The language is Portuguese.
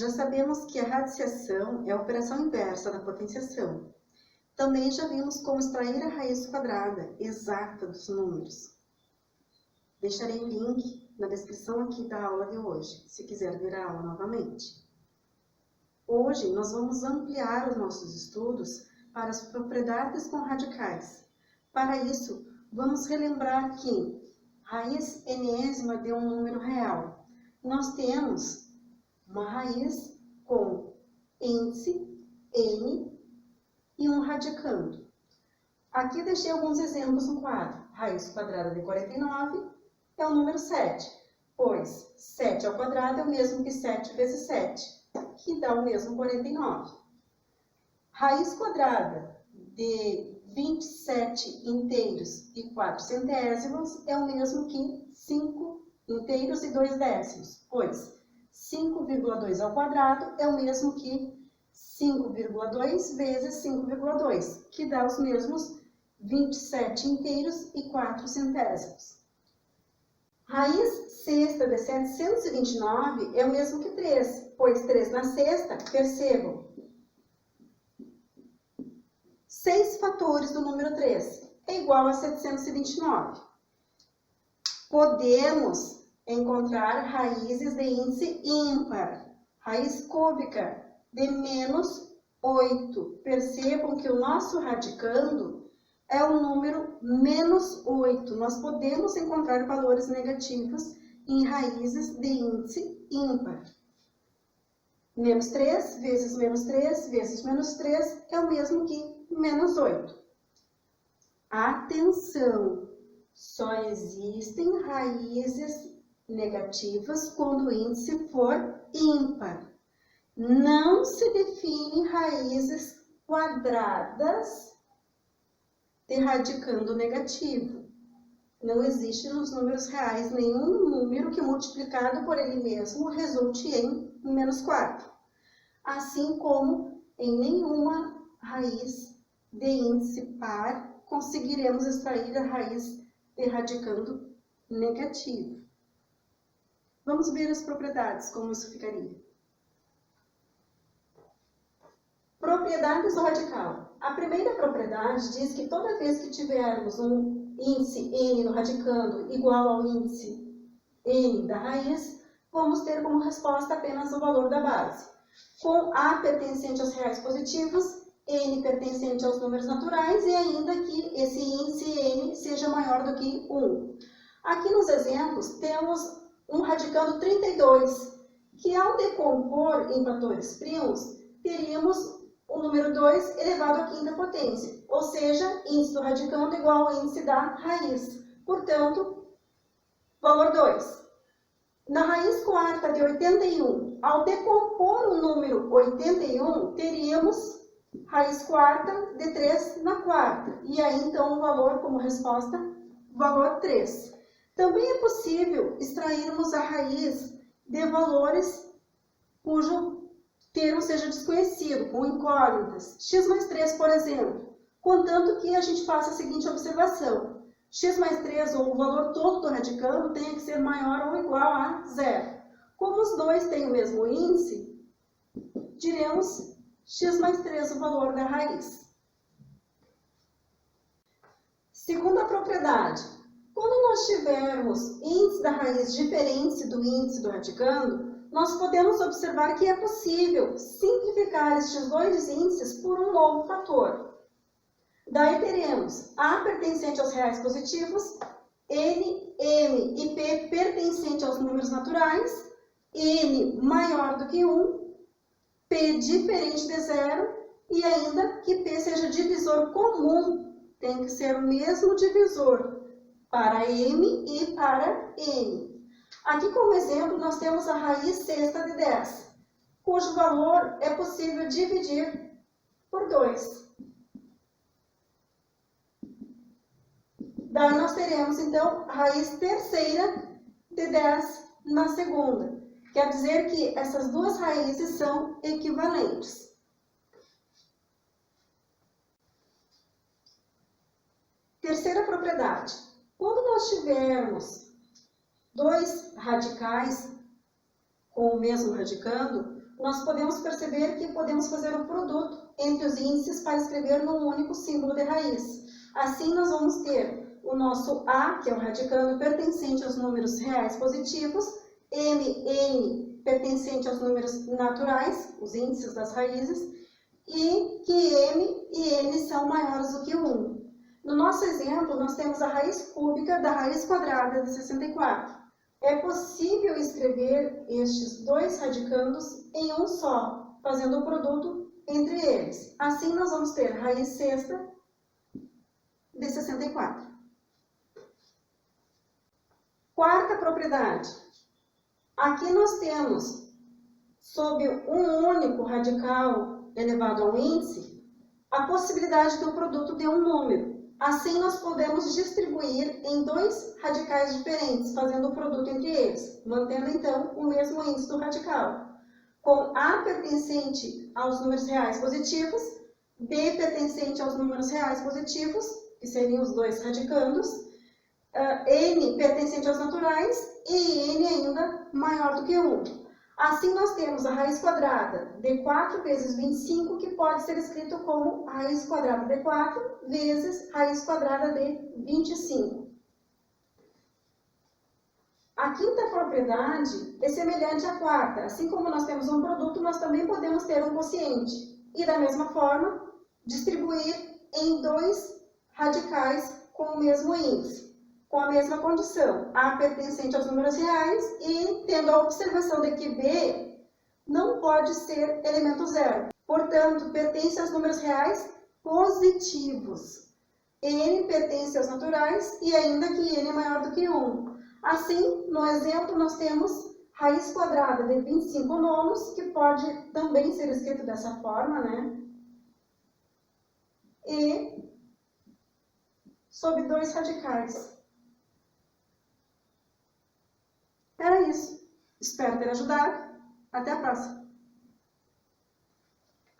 já sabemos que a radiciação é a operação inversa da potenciação. Também já vimos como extrair a raiz quadrada exata dos números. Deixarei o link na descrição aqui da aula de hoje, se quiser ver a aula novamente. Hoje nós vamos ampliar os nossos estudos para as propriedades com radicais. Para isso, vamos relembrar que raiz enésima de um número real. Nós temos uma raiz com índice n e um radicando. Aqui deixei alguns exemplos no quadro. Raiz quadrada de 49 é o número 7, pois 7 ao quadrado é o mesmo que 7 vezes 7, que dá o mesmo 49. Raiz quadrada de 27 inteiros e 4 centésimos é o mesmo que 5 inteiros e 2 décimos, pois 5,2 ao quadrado é o mesmo que 5,2 vezes 5,2, que dá os mesmos 27 inteiros e 4 centésimos. Raiz sexta de 729 é o mesmo que 3, pois 3 na sexta, percebam, 6 fatores do número 3 é igual a 729. Podemos encontrar raízes de índice ímpar, raiz cúbica de menos 8. Percebam que o nosso radicando é o número menos 8. Nós podemos encontrar valores negativos em raízes de índice ímpar. Menos 3 vezes menos 3 vezes menos 3 é o mesmo que menos 8. Atenção! Só existem raízes negativas quando o índice for ímpar. Não se define raízes quadradas de radicando negativo. Não existe nos números reais nenhum número que multiplicado por ele mesmo resulte em menos 4. Assim como em nenhuma raiz de índice par conseguiremos extrair a raiz de radicando negativo. Vamos ver as propriedades, como isso ficaria. Propriedades do radical. A primeira propriedade diz que toda vez que tivermos um índice n no radicando igual ao índice n da raiz, vamos ter como resposta apenas o valor da base. Com A pertencente aos reais positivos, n pertencente aos números naturais e ainda que esse índice n seja maior do que 1. Aqui nos exemplos temos um radicando 32, que ao decompor em fatores primos, teríamos o número 2 elevado à quinta potência, ou seja, índice do radicando igual ao índice da raiz. Portanto, valor 2. Na raiz quarta de 81, ao decompor o número 81, teríamos raiz quarta de 3 na quarta. E aí, então, o valor como resposta, valor 3. Também é possível extrairmos a raiz de valores cujo termo seja desconhecido, com incógnitas. X mais 3, por exemplo. Contanto que a gente faça a seguinte observação. X mais 3, ou o valor todo do radicando, tenha que ser maior ou igual a 0. Como os dois têm o mesmo índice, diremos x mais 3 o valor da raiz. Segunda propriedade. Quando nós tivermos índice da raiz diferente do índice do radicando, nós podemos observar que é possível simplificar estes dois índices por um novo fator. Daí teremos A pertencente aos reais positivos, N, M e P pertencente aos números naturais, N maior do que 1, P diferente de 0 e ainda que P seja divisor comum, tem que ser o mesmo divisor para M e para N. Aqui como exemplo nós temos a raiz sexta de 10, cujo valor é possível dividir por 2. Daí nós teremos então a raiz terceira de 10 na segunda. Quer dizer que essas duas raízes são equivalentes. Terceira propriedade. Quando nós tivermos dois radicais com o mesmo radicando, nós podemos perceber que podemos fazer o produto entre os índices para escrever num único símbolo de raiz. Assim, nós vamos ter o nosso A, que é o radicando pertencente aos números reais positivos, N pertencente aos números naturais, os índices das raízes, e que M e N são maiores do que 1. No nosso exemplo, nós temos a raiz cúbica da raiz quadrada de 64. É possível escrever estes dois radicandos em um só, fazendo o produto entre eles. Assim, nós vamos ter raiz sexta de 64. Quarta propriedade. Aqui nós temos, sob um único radical elevado ao índice, a possibilidade de um produto de um número. Assim, nós podemos distribuir em dois radicais diferentes, fazendo o produto entre eles, mantendo, então, o mesmo índice do radical, com A pertencente aos números reais positivos, B pertencente aos números reais positivos, que seriam os dois radicandos, N pertencente aos naturais e N ainda maior do que 1. Assim, nós temos a raiz quadrada de 4 vezes 25, que pode ser escrito como raiz quadrada de 4 vezes raiz quadrada de 25. A quinta propriedade é semelhante à quarta. Assim como nós temos um produto, nós também podemos ter um quociente. E, da mesma forma, distribuir em dois radicais com o mesmo índice, com a mesma condição, A pertencente aos números reais e tendo a observação de que B não pode ser elemento zero. Portanto, pertence aos números reais positivos. N pertence aos naturais e ainda que N é maior do que 1. Assim, no exemplo, nós temos raiz quadrada de 25 nonos, que pode também ser escrito dessa forma, né? E sob dois radicais. Era isso. Espero ter ajudado. Até a próxima.